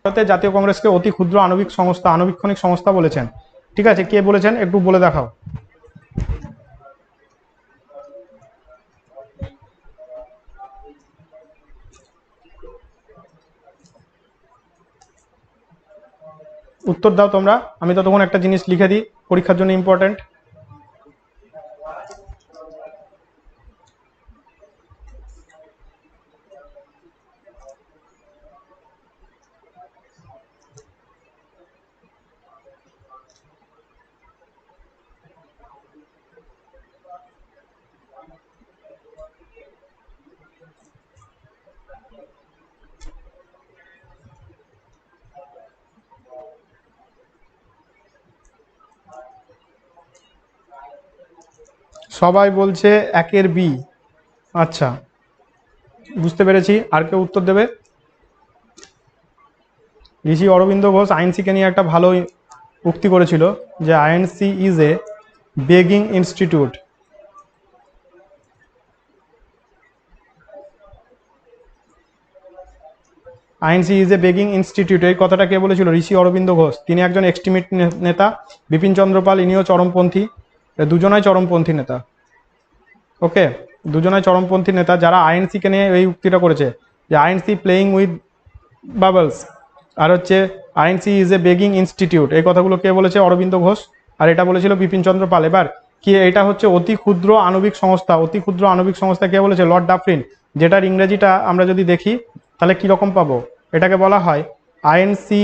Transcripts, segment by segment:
জাতীয় কংগ্রেসকে অতি ক্ষুদ্র আণবিক সংস্থা, আণুবীক্ষণিক সংস্থা বলেছেন। ঠিক আছে, কে বলেছেন একটু বলে দেখাও। উত্তর দাও তোমরা, আমি ততক্ষণ একটা জিনিস লিখে দিই, পরীক্ষার জন্য ইম্পর্টেন্ট। সবাই বলছে একের বি। আচ্ছা, বুঝতে পেরেছি। আর কেউ উত্তর দেবে? ঋষি অরবিন্দ ঘোষ আইএনসিকে নিয়ে একটা ভালো উক্তি করেছিল যে INC is a begging institute. INC is a begging institute, এই কথাটা কে বলেছিল? ঋষি অরবিন্দ ঘোষ। তিনি একজন এক্সট্রিমিস্ট নেতা। বিপিন চন্দ্র পাল ইনিও চরমপন্থী, দুজনাই চরমপন্থী নেতা। ওকে, দুজনাই চরমপন্থী নেতা যারা আইএনসিকে নিয়ে এই উক্তিটা করেছে যে আইএনসি প্লেয়িং উইথ বাবলস, আর হচ্ছে INC is a begging institute, এই কথাগুলো কে বলেছে? অরবিন্দ ঘোষ। আর এটা বলেছিল বিপিন চন্দ্র পাল। এবার কি এটা হচ্ছে অতি ক্ষুদ্র আণবিক সংস্থা? অতি ক্ষুদ্র আণবিক সংস্থা কে বলেছে? Lord Dufferin. যেটার ইংরেজিটা আমরা যদি দেখি তাহলে কীরকম পাবো? এটাকে বলা হয় আইএনসি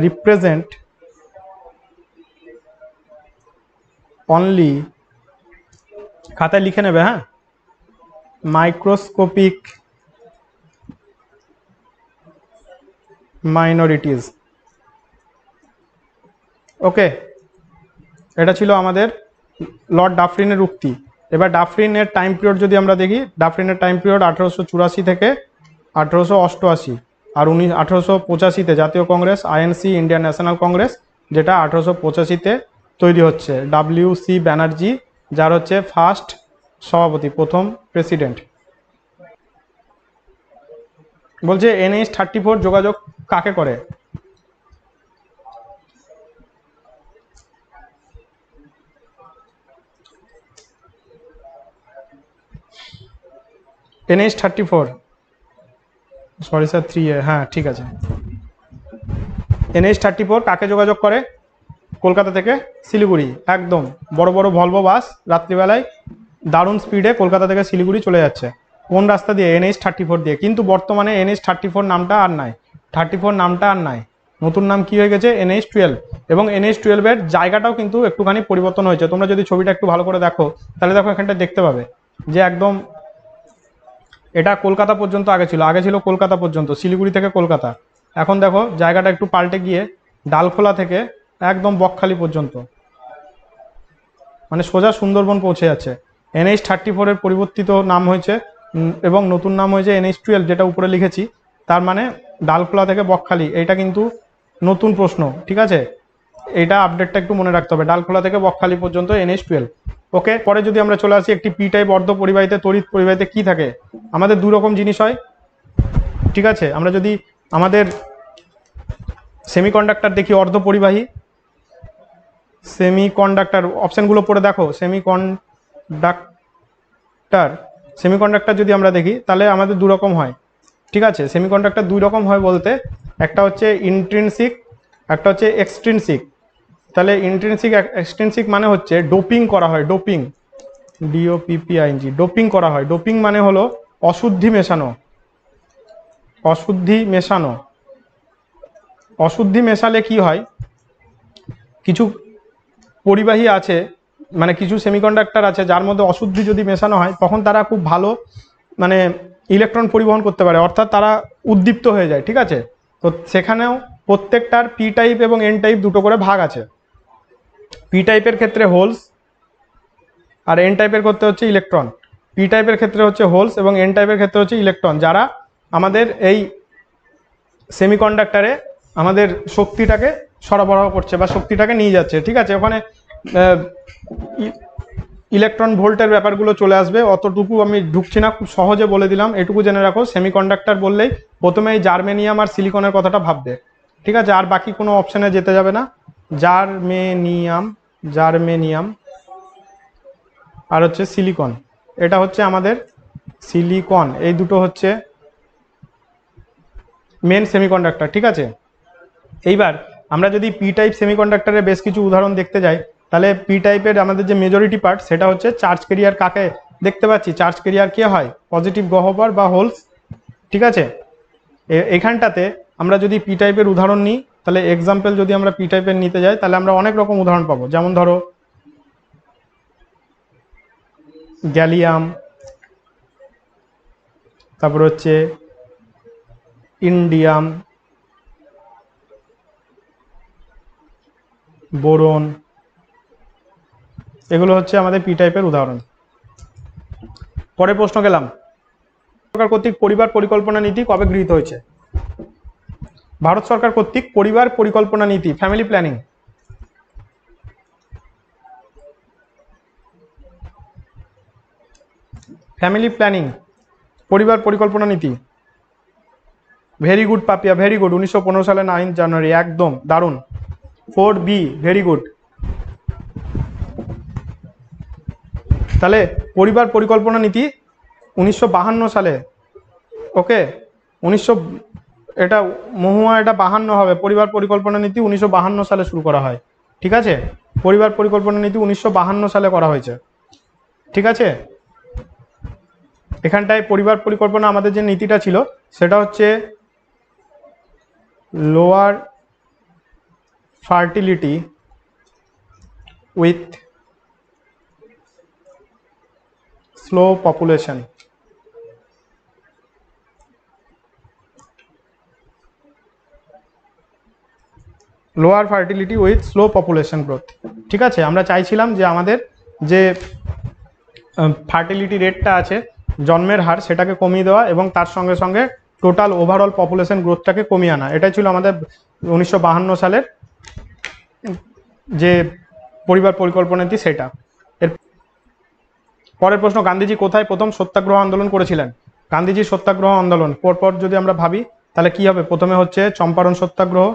রিপ্রেজেন্ট অনলি, খাতায় লিখে নেবে, হ্যাঁ, মাইক্রোস্কোপিক মাইনরিটিজ। ওকে, এটা ছিল আমাদের লর্ড ডাফরিনের উক্তি। এবার ডাফরিনের টাইম পিরিয়ড যদি আমরা দেখি, ডাফরিনের টাইম পিরিয়ড 1884 থেকে 1888, আর 1885-তে জাতীয় Congress INC Indian national Congress, যেটা 1885-তে তৈরি হচ্ছে। WC ব্যানার্জি যার হচ্ছে ফার্স্ট সভাপতি, প্রথম প্রেসিডেন্ট। বলছে NH-34 যোগাযোগ কাকে করে? NH-34, সরি স্যার 3A, হ্যাঁ ঠিক আছে। NH-34 কাকে যোগাযোগ করে? কলকাতা থেকে শিলিগুড়ি। একদম বড় বড় ভলভো বাস রাত্রিবেলায় দারুণ স্পিডে কলকাতা থেকে শিলিগুড়ি চলে যাচ্ছে। কোন রাস্তা দিয়ে? NH-34 দিয়ে। কিন্তু বর্তমানে NH-34 নামটা আর নাই, 34 নামটা আর নাই, নতুন নাম কি হয়ে গেছে? NH-12। এবং NH-12 এর জায়গাটাও কিন্তু একটুখানি পরিবর্তন হয়েছে। তোমরা যদি ছবিটা একটু ভালো করে দেখো তাহলে দেখো এখানটা দেখতে পাবে যে একদম এটা কলকাতা পর্যন্ত আগে ছিল, আগে ছিল কলকাতা পর্যন্ত, শিলিগুড়ি থেকে কলকাতা। এখন দেখো জায়গাটা একটু পাল্টে গিয়ে ডালখোলা থেকে একদম বকখালি পর্যন্ত, মানে সোজা সুন্দরবন পৌঁছে যাচ্ছে। NH-34 এর পরিবর্তিত নাম হয়েছে এবং নতুন নাম হয়েছে NH-12, যেটা উপরে লিখেছি। তার মানে ডালখোলা থেকে বকখালি, এইটা কিন্তু নতুন প্রশ্ন, ঠিক আছে? এইটা আপডেটটা একটু মনে রাখতে হবে, ডালখোলা থেকে বকখালি পর্যন্ত NH-12। ওকে, পরে যদি আমরা চলে আসি একটি পি টাইপ অর্ধ পরিবাহিতে তড়িৎ পরিবাহিতে কি থাকে? আমাদের দুই রকম জিনিস হয়, ঠিক আছে? আমরা যদি আমাদের সেমিকন্ডাক্টর দেখি অর্ধ পরিবাহী, সেমিকন্ডাক্টর অপশনগুলো পড়ে দেখো। সেমিকন্ডাক্টর যদি আমরা দেখি তাহলে আমাদের দু রকম হয়, ঠিক আছে? সেমিকন্ডাক্টর দুই রকম হয় বলতে, একটা হচ্ছে ইন্ট্রিনসিক, একটা হচ্ছে এক্সট্রিনসিক। তাহলে ইন্ট্রিনসিক এক্সট্রিনসিক মানে হচ্ছে ডোপিং করা হয়, ডোপিং, DOPPING, ডোপিং করা হয়। ডোপিং মানে হলো অশুদ্ধি মেশানো, অশুদ্ধি মেশানো। অশুদ্ধি মেশালে কি হয়? কিছু পরিবাহী আছে, মানে কিছু সেমিকন্ডাক্টর আছে যার মধ্যে অশুদ্ধি যদি মেশানো হয় তখন তারা খুব ভালো মানে ইলেকট্রন পরিবহন করতে পারে, অর্থাৎ তারা উদ্দীপ্ত হয়ে যায়, ঠিক আছে? তো সেখানেও প্রত্যেকটার পি টাইপ এবং এন টাইপ দুটো করে ভাগ আছে। পি টাইপের ক্ষেত্রে হোলস আর এন টাইপের ক্ষেত্রে হচ্ছে ইলেকট্রন। পি টাইপের ক্ষেত্রে হচ্ছে হোলস এবং এন টাইপের ক্ষেত্রে হচ্ছে ইলেকট্রন, যারা আমাদের এই সেমিকন্ডাক্টরে আমাদের শক্তিটাকে সরবরাহ করছে বা শক্তিটাকে নিয়ে যাচ্ছে, ঠিক আছে? ওখানে ইলেকট্রন ভোল্টের ব্যাপারগুলো চলে আসবে, অতটুকু আমি ঢুকছি না, খুব সহজে বলে দিলাম, এটুকু জেনে রাখো। সেমিকন্ডাক্টর বললেই প্রথমে এই জার্মেনিয়াম আর সিলিকনের কথাটা ভাববে, ঠিক আছে? আর বাকি কোনো অপশানে যেতে যাবে না। জার্মেনিয়াম, জার্মেনিয়াম আর হচ্ছে সিলিকন, এটা হচ্ছে আমাদের সিলিকন, এই দুটো হচ্ছে মেন সেমিকন্ডাক্টর, ঠিক আছে? এইবার আমরা যদি পি টাইপ সেমিকন্ডাক্টরের বেশ কিছু উদাহরণ দেখতে যাই, তাহলে পি টাইপের আমাদের যে মেজরিটি পার্ট সেটা হচ্ছে চার্জ ক্যারিয়ার। কাকে দেখতে পাচ্ছি? চার্জ ক্যারিয়ার কে হয়? পজিটিভ গহ্বর বা হোলস, ঠিক আছে? এখানটাতে আমরা যদি পি টাইপের উদাহরণ নিই, তাহলে এক্সাম্পল যদি আমরা পি টাইপের নিতে যাই, তাহলে আমরা অনেক রকম উদাহরণ পাবো। যেমন ধরো গ্যালিয়াম, তারপর হচ্ছে ইন্ডিয়াম, বোরন, এগুলো হচ্ছে আমাদের পি টাইপের উদাহরণ। পরের প্রশ্ন গেলাম, সরকার কর্তৃক পরিবার পরিকল্পনা নীতি কবে গৃহীত হয়েছে? ভারত সরকার কর্তৃক পরিবার পরিকল্পনা নীতি, ফ্যামিলি প্ল্যানিং, ফ্যামিলি প্ল্যানিং, পরিবার পরিকল্পনা নীতি। Very good Papiya, very good. 1915 সালে 9 জানুয়ারি, একদম দারুণ। 4B, very good. তাহলে পরিবার পরিকল্পনা নীতি 1952 সালে, ওকে? 1900, এটা মহুয়া, এটা 52 হবে। পরিবার পরিকল্পনা নীতি 1952 সালে শুরু করা হয়, ঠিক আছে? পরিবার পরিকল্পনা নীতি 1952 সালে করা হয়েছে, ঠিক আছে? এখানটায় পরিবার পরিকল্পনা আমাদের যে নীতিটা ছিল সেটা হচ্ছে lower fertility with slow population, lower fertility with slow population growth, ঠিক আছে? আমরা চাইছিলাম যে আমাদের যে ফার্টিলিটি রেটটা আছে, জন্মের হার, সেটাকে কমিয়ে দেওয়া এবং তার সঙ্গে সঙ্গে টোটাল ওভারঅল পপুলেশন গ্রোথটাকে কমিয়ে আনা। এটাই ছিল আমাদের 1952 সালের যে পরিবার পরিকল্পনা নীতি, সেটা। এর পরের প্রশ্ন, গান্ধীজি কোথায় প্রথম সত্যাগ্রহ আন্দোলন করেছিলেন? গান্ধীজি সত্যাগ্রহ আন্দোলন পরপর যদি আমরা ভাবি, তাহলে কি হবে? প্রথমে হচ্ছে চম্পারণ সত্যাগ্রহ।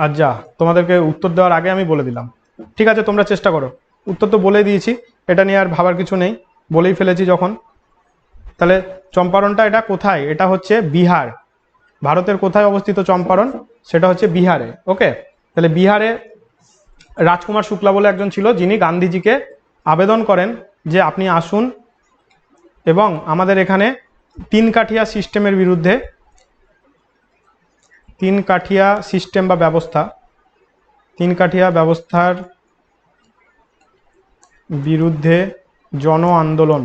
আর যা, তোমাদেরকে উত্তর দেওয়ার আগে আমি বলে দিলাম, ঠিক আছে? তোমরা চেষ্টা করো। উত্তর তো বলে দিয়েছি, এটা নিয়ে আর ভাবার কিছু নেই, বলেই ফেলেছি যখন। তাহলে চম্পারণটা এটা কোথায়? এটা হচ্ছে বিহার। ভারতের কোথায় অবস্থিত চম্পারণ? সেটা হচ্ছে বিহারে, ওকে? তাহলে বিহারে রাজকুমার শুক্লা বলে একজন ছিল, যিনি গান্ধীজিকে আবেদন করেন যে আপনি আসুন এবং আমাদের এখানে তিন কাঠিয়া সিস্টেমের বিরুদ্ধে, তিন কাঠিয়া সিস্টেম বা ব্যবস্থা, তিন কাঠিয়া ব্যবস্থার বিরুদ্ধে জন আন্দোলন,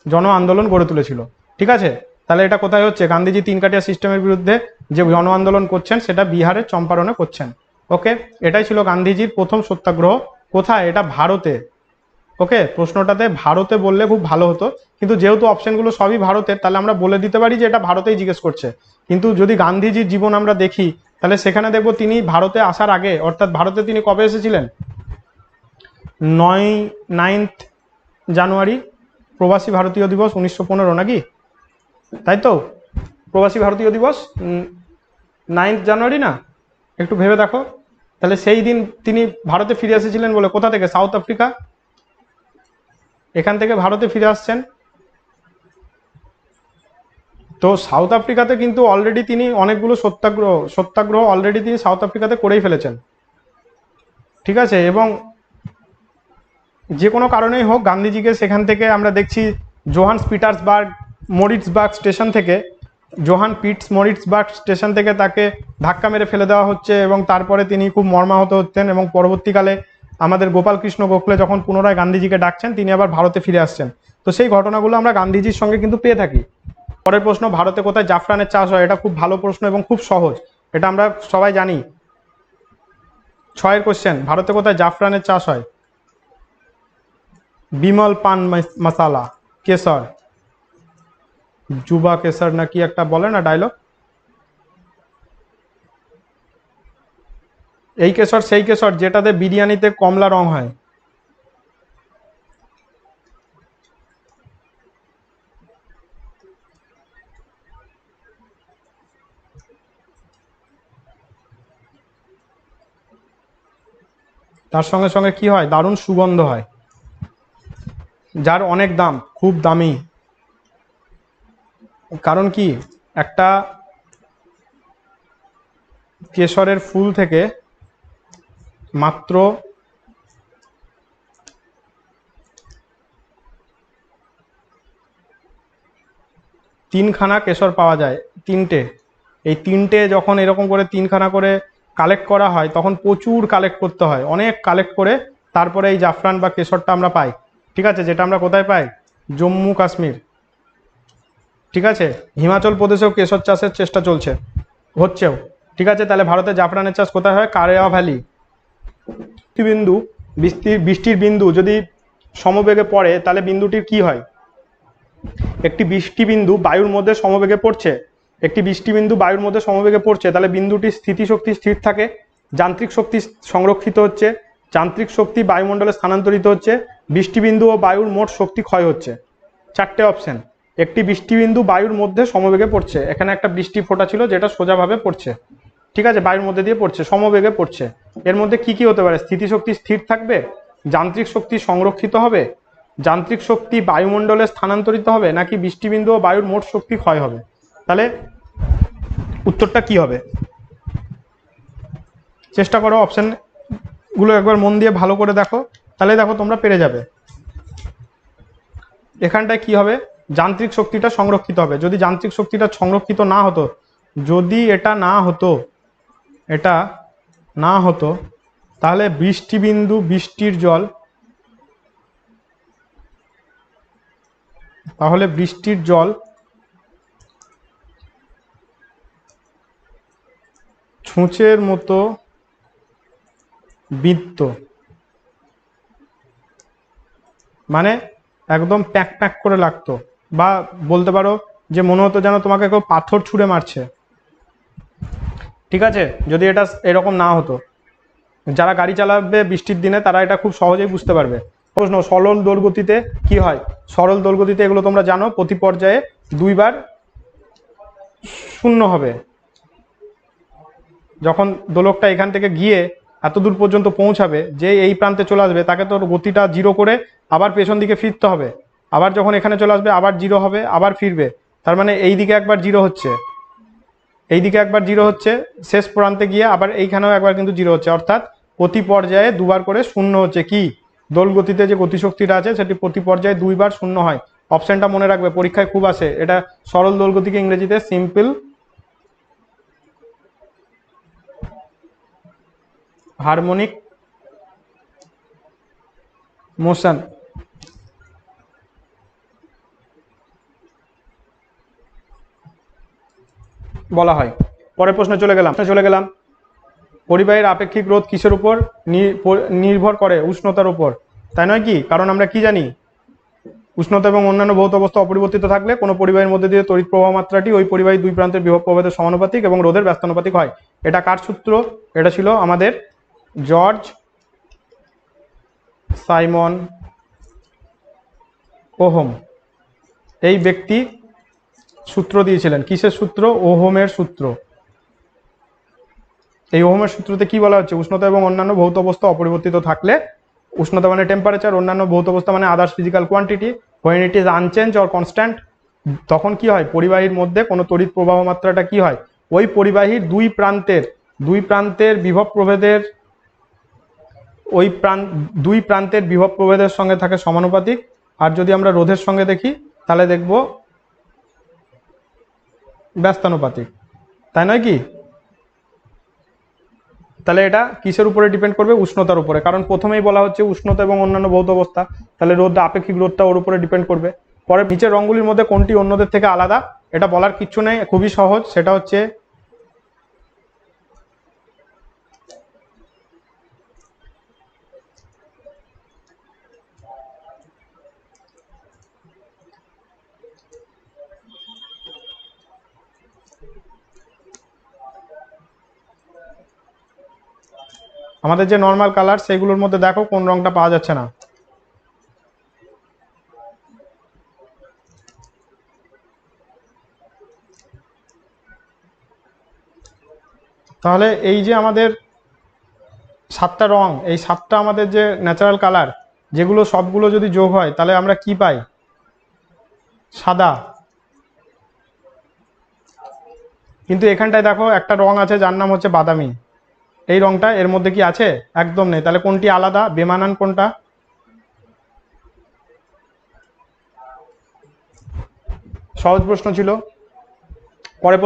জন আন্দোলন গড়ে তুলেছিল, ঠিক আছে? তাহলে এটা কোথায় হচ্ছে? গান্ধীজি তিন কাঠিয়া সিস্টেমের বিরুদ্ধে যে জন আন্দোলন করছেন সেটা বিহারের চম্পারণে করছেন, ওকে? এটাই ছিল গান্ধীজির প্রথম সত্যাগ্রহ। কোথায়? এটা ভারতে, ওকে? প্রশ্নটাতে ভারতে বললে খুব ভালো হতো, কিন্তু যেহেতু অপশনগুলো সবই ভারতের, তাহলে আমরা বলে দিতে পারি যে এটা ভারতেই জিজ্ঞেস করছে। কিন্তু যদি গান্ধীজির জীবন আমরা দেখি, তাহলে সেখানে দেখবো তিনি ভারতে আসার আগে, অর্থাৎ ভারতে তিনি কবে এসেছিলেন? 9th জানুয়ারি, প্রবাসী ভারতীয় দিবস 1915, নাকি? তাই তো? প্রবাসী ভারতীয় দিবস 9th জানুয়ারি না? একটু ভেবে দেখো। তাহলে সেই দিন তিনি ভারতে ফিরে এসেছিলেন বলে, কোথা থেকে? সাউথ আফ্রিকা, এখান থেকে ভারতে ফিরে আসছেন। তো সাউথ আফ্রিকাতে কিন্তু অলরেডি তিনি অনেকগুলো সত্যাগ্রহ অলরেডি তিনি সাউথ আফ্রিকাতে করেই ফেলেছেন, ঠিক আছে? এবং যে কোনো কারণেই হোক, গান্ধীজিকে সেখান থেকে আমরা দেখছি মরিটসবার্গ স্টেশন থেকে, মরিটসবার্গ স্টেশন থেকে তাকে ধাক্কা মেরে ফেলে দেওয়া হচ্ছে এবং তারপরে তিনি খুব মর্মাহত হচ্ছেন এবং পরবর্তীকালে আমাদের গোপালকৃষ্ণ গোখলে যখন পুনরায় গান্ধীজিকে ডাকছেন, তিনি আবার ভারতে ফিরে আসছেন। তো সেই ঘটনাগুলো আমরা গান্ধীজির সঙ্গে কিন্তু পেয়ে থাকি। পরের প্রশ্ন, ভারতে কোথায় জাফরানের চাষ হয়? এটা খুব ভালো প্রশ্ন এবং খুব সহজ, এটা আমরা সবাই জানি। 6 কোশ্চেন, ভারতে কোথায় জাফরানের চাষ হয়? বিমল পান মশালা, কেশর, যুবা কেশর না কি একটা বলে না ডায়লগ, এই কেশর সেই কেশর যেটাতে বিরিয়ানিতে কমলা রং হয়। তার সঙ্গে সঙ্গে কি হয়, দারুণ সুগন্ধ হয়, যার অনেক দাম, খুব দামি। কারণ কি, একটা কেশরের ফুল থেকে মাত্র 3খানা কেশর পাওয়া যায়, 3টে। এই 3টে যখন এরকম করে 3খানা করে কালেক্ট করা হয়, তখন প্রচুর কালেক্ট করতে হয়, অনেক কালেক্ট করে তারপরে এই জাফরান বা কেশরটা আমরা পাই। ঠিক আছে, যেটা আমরা কোথায় পাই, জম্মু কাশ্মীর। ঠিক আছে, হিমাচল প্রদেশেও কেশর চাষের চেষ্টা চলছে, হচ্ছেও। ঠিক আছে, তাহলে ভারতে জাফরানের চাষ কোথায় হয়, কারেয়া ভ্যালি। বিন্দু, বৃষ্টির বিন্দু যদি সমবেগে পড়ে, তাহলে বিন্দুটির কি হয়, একটি বৃষ্টিবিন্দু বায়ুর মধ্যে সমবেগে পড়ছে, একটি বৃষ্টিবিন্দু বায়ুর মধ্যে সমবেগে পড়ছে, তাহলে বিন্দুটির স্থিতিশক্তি স্থির থাকে, যান্ত্রিক শক্তি সংরক্ষিত হচ্ছে, যান্ত্রিক শক্তি বায়ুমণ্ডলে স্থানান্তরিত হচ্ছে, বৃষ্টিবিন্দু ও বায়ুর মোট শক্তি ক্ষয় হচ্ছে। 4টে অপশন। একটি বৃষ্টিবিন্দু বায়ুর মধ্যে সমবেগে পড়ছে, এখানে একটা বৃষ্টি ফোঁটা ছিল যেটা সোজাভাবে পড়ছে, ঠিক আছে, বায়ুর মধ্যে দিয়ে পড়ছে, সমবেগে পড়ছে। এর মধ্যে কি কি হতে পারে, স্থিতিশক্তি স্থির থাকবে, যান্ত্রিক শক্তি সংরক্ষিত হবে, যান্ত্রিক শক্তি বায়ুমণ্ডলে স্থানান্তরিত হবে, নাকি বৃষ্টিবিন্দু ও বায়ুর মোট শক্তি ক্ষয় হবে। তাহলে উত্তরটা কি হবে, চেষ্টা করো, অপশন গুলো একবার মন দিয়ে ভালো করে দেখো, তাহলে দেখো তোমরা পেরে যাবে। এখানটায় কি হবে, যান্ত্রিক শক্তিটা সংরক্ষিত হবে। যদি যান্ত্রিক শক্তিটা সংরক্ষিত না হতো, যদি এটা না হতো, এটা না হতো, তাহলে বৃষ্টিবিন্দু, বৃষ্টির জল, তাহলে বৃষ্টির জল ছুঁচের মতো বিদ্যুৎ, মানে একদম প্যাক প্যাক করে লাগতো, বা বলতে পারো যে মনে হতো যেন তোমাকে কেউ পাথর ছুঁড়ে মারছে। ঠিক আছে, যদি এটা এরকম না হতো, যারা গাড়ি চালাবে বৃষ্টির দিনে তারা এটা খুব সহজেই বুঝতে পারবে। প্রশ্ন, সরল দোলগতিতে কি হয়, সরল দোলগতিতে এগুলো তোমরা জানো, প্রতি পর্যায়ে 2বার শূন্য হবে। যখন দোলকটা এখান থেকে গিয়ে এত দূর পর্যন্ত পৌঁছাবে, যে এই প্রান্তে চলে আসবে, তাকে তোর গতিটা 0 করে আবার পেছন দিকে ফিরতে হবে, আবার যখন এখানে চলে আসবে আবার 0 হবে, আবার ফিরবে। তার মানে এই দিকে একবার 0 হচ্ছে, এই দিকে একবার 0 হচ্ছে, শেষ প্রান্তে গিয়ে আবার এইখানেও একবার কিন্তু 0 হচ্ছে, অর্থাৎ প্রতি পর্যায়ে 2বার করে শূন্য হচ্ছে। কি, দোলগতিতে যে গতিশক্তিটা আছে সেটি প্রতি পর্যায়ে 2বার শূন্য হয়। অপশনটা মনে রাখবে, পরীক্ষায় খুব আসে এটা। সরল দোলগতিকে ইংরেজিতে সিম্পল হারমোনিক মোশন বলা হয়। পরের প্রশ্নে চলে গেলাম। পরিবাহীর আপেক্ষিক রোধ কিসের উপর নির্ভর করে, উষ্ণতার উপর, তাই নয় কি? কারণ আমরা কি জানি, উষ্ণতা এবং অন্যান্য ভৌত অবস্থা অপরিবর্তিত থাকলে কোনো পরিবাহীর মধ্যে দিয়ে তড়িৎ প্রবাহ মাত্রাটি ওই পরিবাহীর দুই প্রান্তের বিভব প্রভেদের সমানুপাতিক এবং রোধের ব্যস্তানুপাতিক হয়। এটা কার সূত্র, এটা ছিল আমাদের জর্জ সাইমন ওহম, এই ব্যক্তি সূত্র দিয়েছিলেন। কিসের সূত্র, ওহমের সূত্র। এই ওহমের সূত্রতে কি বলা হচ্ছে, উষ্ণতা এবং অন্যান্য ভৌত অবস্থা অপরিবর্তিত থাকলে, উষ্ণতা মানে টেম্পারেচার, অন্যান্য ভৌত অবস্থা মানে others physical quantity, when it is unchange or constant, তখন কি হয়, পরিবাহীর মধ্যে কোনো তড়িৎ প্রবাহ মাত্রাটা কি হয়, ওই পরিবাহীর দুই প্রান্তের বিভব প্রভেদের, দুই প্রান্তের বিভব প্রভেদের সঙ্গে থাকে সমানুপাতিক। আর যদি আমরা রোধের সঙ্গে দেখি তাহলে দেখব ব্যস্তানুপাতিক, তাই নয় কি? তাহলে এটা কিসের উপরে ডিপেন্ড করবে, উষ্ণতার উপরে, কারণ প্রথমেই বলা হচ্ছে উষ্ণতা এবং অন্যান্য ভৌত অবস্থা, তাহলে রোধটা, আপেক্ষিক রোধটা ওর উপরে ডিপেন্ড করবে। পরে নিচের রঙগুলির মধ্যে কোনটি অন্যদের থেকে আলাদা, এটা বলার কিচ্ছু নেই, খুবই সহজ, সেটা হচ্ছে আমাদের যে নর্মাল কালার, সেগুলোর মধ্যে দেখো কোন রংটা পাওয়া যাচ্ছে না। তাহলে এই যে আমাদের সাতটা রং, এই সাতটা আমাদের যে ন্যাচারাল কালার, যেগুলো সবগুলো যদি যোগ হয় তাহলে আমরা কি পাই? সাদা। কিন্তু এখানটায় দেখো একটা রং আছে যার নাম হচ্ছে বাদামি, এই রংটা এর মধ্যে কি আছে? একদম নেই। তাহলে কোনটি আলাদা, বেমানান কোনটা? সহজ প্রশ্ন ছিল। পরে